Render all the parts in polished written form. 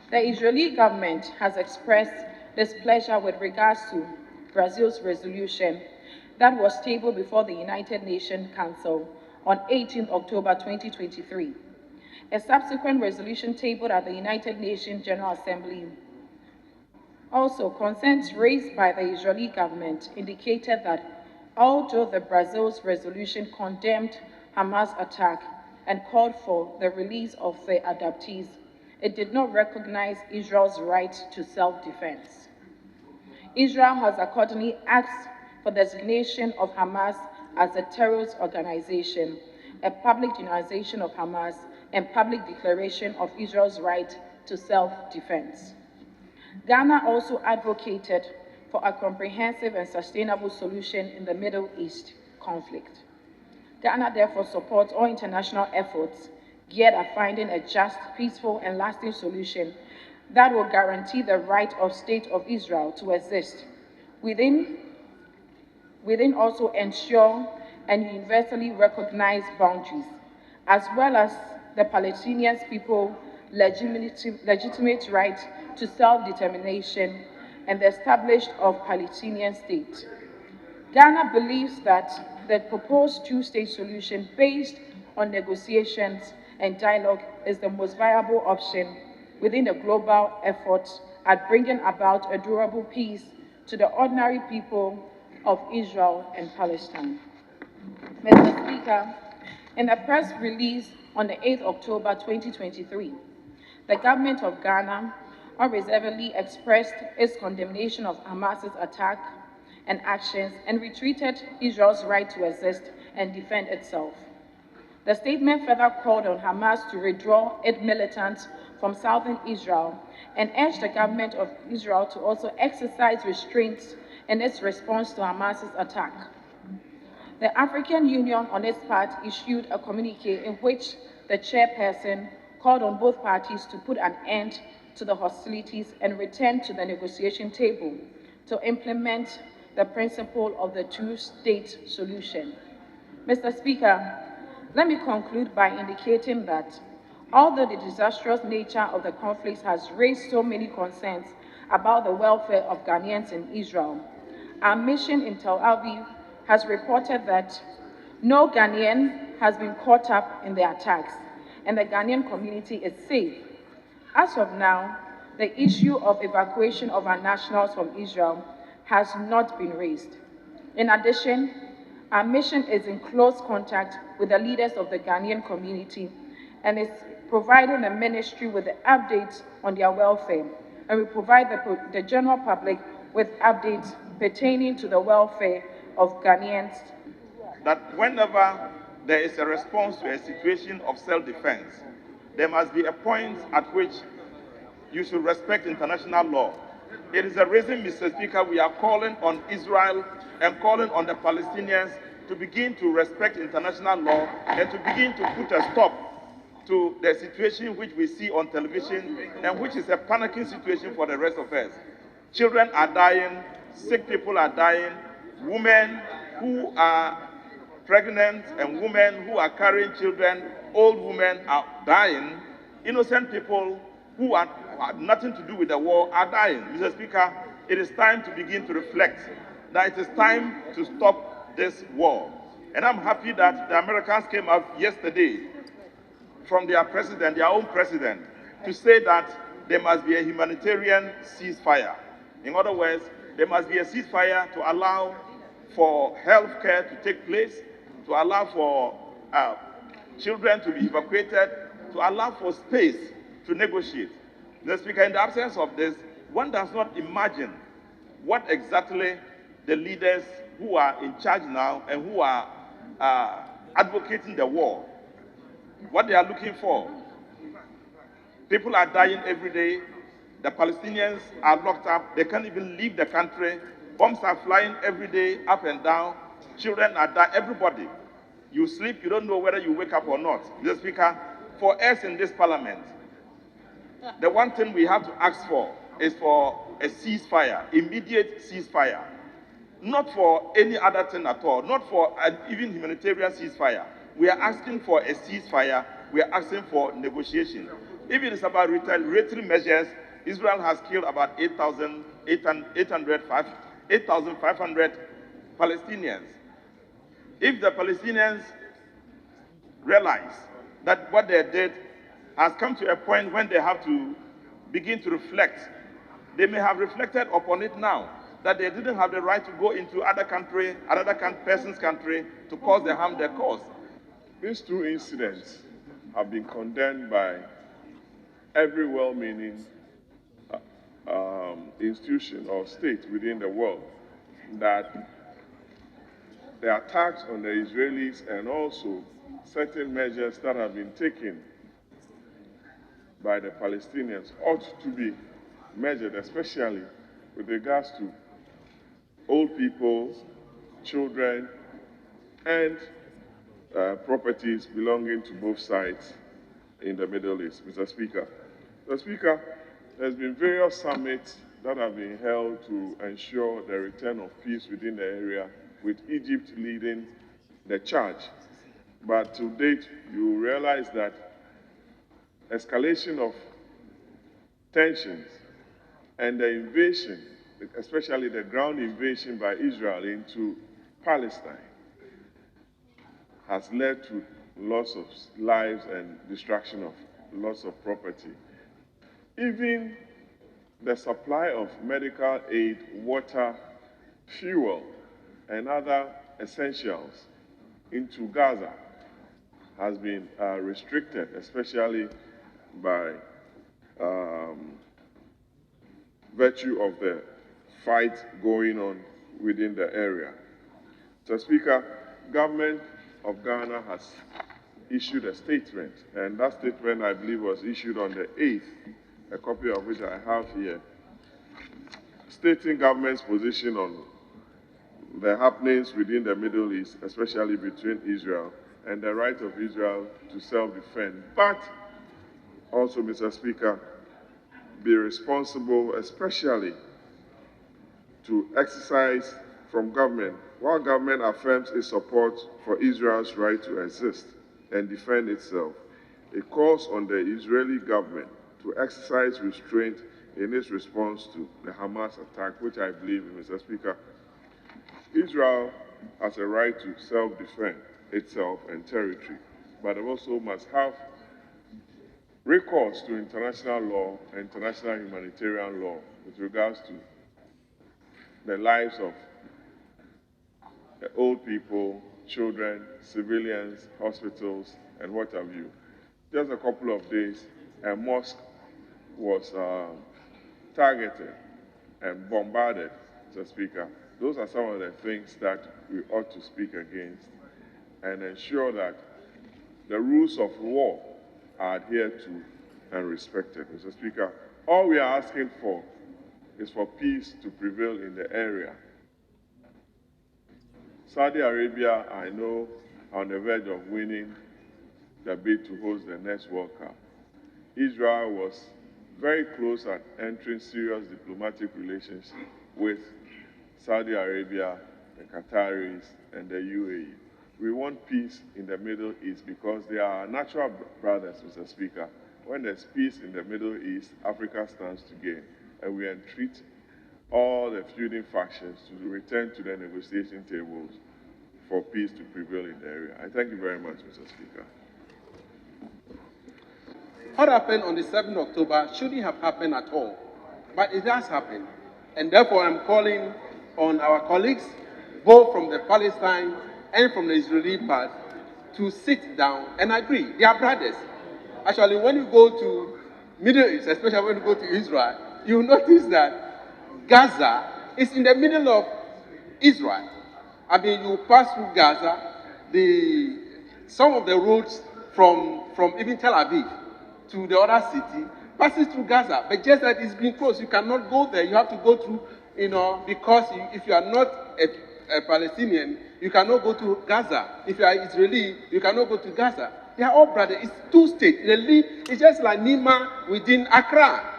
The Israeli government has expressed displeasure with regards to Brazil's resolution that was tabled before the United Nations Council on 18 October 2023. A subsequent resolution tabled at the United Nations General Assembly. Also, concerns raised by the Israeli government indicated that although the Brazil's resolution condemned Hamas attack and called for the release of the abductees, it did not recognize Israel's right to self-defense. Israel has accordingly asked for the designation of Hamas as a terrorist organization, a public denouncing of Hamas, and public declaration of Israel's right to self-defense. Ghana also advocated for a comprehensive and sustainable solution in the Middle East conflict. Ghana therefore supports all international efforts geared at finding a just, peaceful, and lasting solution that will guarantee the right of State of Israel to exist within also ensure and universally recognized boundaries, as well as the Palestinian people's legitimate right to self-determination and the establishment of Palestinian state. Ghana believes that the proposed two-state solution based on negotiations and dialogue is the most viable option within the global effort at bringing about a durable peace to the ordinary people of Israel and Palestine. Mr. Speaker, in a press release on the 8th October 2023, the government of Ghana unreservedly expressed its condemnation of Hamas's attack and actions and retreated Israel's right to exist and defend itself. The statement further called on Hamas to withdraw its militants from southern Israel and urged the government of Israel to also exercise restraints in its response to Hamas's attack. The African Union, on its part, issued a communique in which the chairperson called on both parties to put an end to the hostilities and return to the negotiation table to implement the principle of the two-state solution. Mr. Speaker, let me conclude by indicating that although the disastrous nature of the conflict has raised so many concerns about the welfare of Ghanaians in Israel, our mission in Tel Aviv has reported that no Ghanaian has been caught up in the attacks, and the Ghanaian community is safe. As of now, the issue of evacuation of our nationals from Israel has not been raised. In addition, our mission is in close contact with the leaders of the Ghanaian community and is providing the ministry with the updates on their welfare, and we provide the general public with updates pertaining to the welfare of Ghanaians. That whenever there is a response to a situation of self-defense, there must be a point at which you should respect international law. It is the reason, Mr. Speaker, we are calling on Israel and calling on the Palestinians to begin to respect international law and to begin to put a stop to the situation which we see on television and which is a panicking situation for the rest of us. Children are dying, sick people are dying, women who are pregnant and women who are carrying children, old women are dying, innocent people who have nothing to do with the war are dying. Mr. Speaker, it is time to begin to reflect that it is time to stop this war. And I'm happy that the Americans came out yesterday from their president, their own president, to say that there must be a humanitarian ceasefire. In other words, there must be a ceasefire to allow for health care to take place, to allow for children to be evacuated, to allow for space to negotiate. Mr. Speaker, in the absence of this, one does not imagine what exactly the leaders who are in charge now and who are advocating the war, what they are looking for. People are dying every day. The Palestinians are locked up. They can't even leave the country. Bombs are flying every day, up and down. Children are dying. Everybody. You sleep, you don't know whether you wake up or not. Mr. Speaker, for us in this parliament, the one thing we have to ask for is for a ceasefire, immediate ceasefire. Not for any other thing at all, not for an even humanitarian ceasefire. We are asking for a ceasefire, we are asking for negotiation. If it is about retaliatory measures, Israel has killed about 8,500 Palestinians. If the Palestinians realize that what they did has come to a point when they have to begin to reflect, they may have reflected upon it now, that they didn't have the right to go into another person's country to cause the harm they caused. These two incidents have been condemned by every well-meaning institution or state within the world, that the attacks on the Israelis and also certain measures that have been taken by the Palestinians ought to be measured, especially with regards to old people, children, and properties belonging to both sides in the Middle East. Mr. Speaker. Mr. Speaker, there's been various summits that have been held to ensure the return of peace within the area, with Egypt leading the charge. But to date, you realize that escalation of tensions and the invasion, especially the ground invasion by Israel into Palestine, has led to loss of lives and destruction of loss of property. Even the supply of medical aid, water, fuel, and other essentials into Gaza has been restricted, especially by virtue of the fight going on within the area. Mr. Speaker, government of Ghana has issued a statement, and that statement, I believe, was issued on the 8th, a copy of which I have here, stating government's position on the happenings within the Middle East, especially between Israel and the right of Israel to self-defend, but also, Mr. Speaker, be responsible, especially to exercise from government, while government affirms its support for Israel's right to exist and defend itself. It calls on the Israeli government to exercise restraint in its response to the Hamas attack, which I believe, Mr. Speaker, Israel has a right to self-defend itself and territory, but it also must have recourse to international law and international humanitarian law with regards to the lives of the old people, children, civilians, hospitals, and what have you. Just a couple of days, a mosque was targeted and bombarded, Mr. Speaker. Those are some of the things that we ought to speak against and ensure that the rules of war are adhered to and respected. Mr. Speaker, all we are asking for is for peace to prevail in the area. Saudi Arabia, I know, are on the verge of winning the bid to host the next World Cup. Israel was very close at entering serious diplomatic relations with Saudi Arabia, the Qataris, and the UAE. We want peace in the Middle East because they are our natural brothers, Mr. Speaker. When there's peace in the Middle East, Africa stands to gain, and we entreat all the feuding factions to return to the negotiation tables for peace to prevail in the area. I thank you very much, Mr. Speaker. What happened on the 7th of October shouldn't have happened at all, but it has happened. And therefore, I'm calling on our colleagues, both from the Palestine and from the Israeli part, to sit down and agree. They are brothers. Actually, when you go to Middle East, especially when you go to Israel, you notice that Gaza is in the middle of Israel. I mean, you pass through Gaza, some of the roads from even Tel Aviv to the other city passes through Gaza. But just that it's been closed. You cannot go there. You have to go through, because if you are not a Palestinian, you cannot go to Gaza. If you are Israeli, you cannot go to Gaza. They are all brothers. It's two states. They live, it's just like Nima within Accra.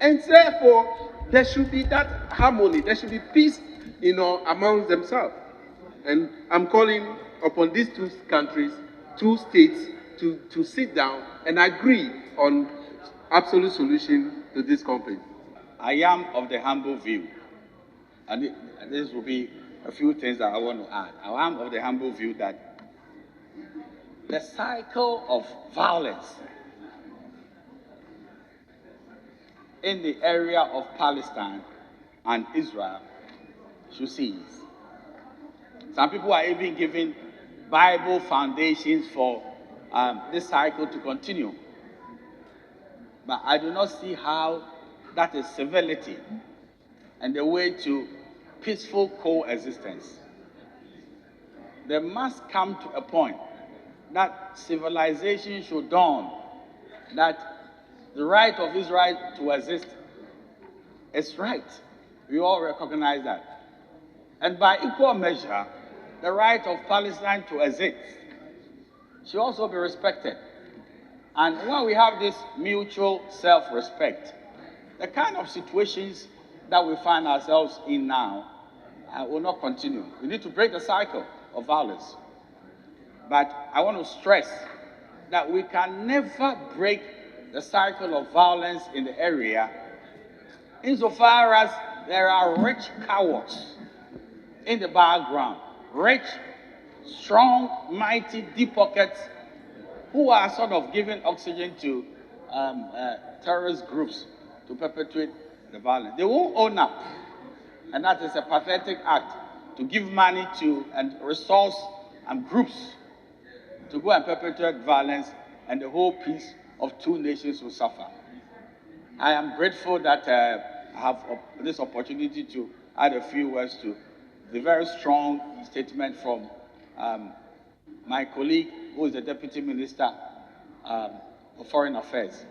And therefore, there should be that harmony. There should be peace, among themselves. And I'm calling upon these two countries, two states, to sit down and agree on absolute solution to this conflict. I am of the humble view, and this will be a few things that I want to add. I am of the humble view that the cycle of violence in the area of Palestine and Israel should cease. Some people are even giving Bible foundations for this cycle to continue. But I do not see how that is civility and the way to peaceful coexistence. There must come to a point that civilization should dawn that the right of Israel to exist is right. We all recognize that. And by equal measure, the right of Palestine to exist should also be respected. And when we have this mutual self-respect, the kind of situations that we find ourselves in now will not continue. We need to break the cycle of violence. But I want to stress that we can never break the cycle of violence in the area insofar as there are rich cowards in the background, rich, strong, mighty, deep pockets who are sort of giving oxygen to terrorist groups to perpetuate the violence. They won't own up, and that is a pathetic act to give money to and resource and groups to go and perpetuate violence, and the whole peace of two nations will suffer. I am grateful that I have this opportunity to add a few words to the very strong statement from my colleague, who is the Deputy Minister for Foreign Affairs.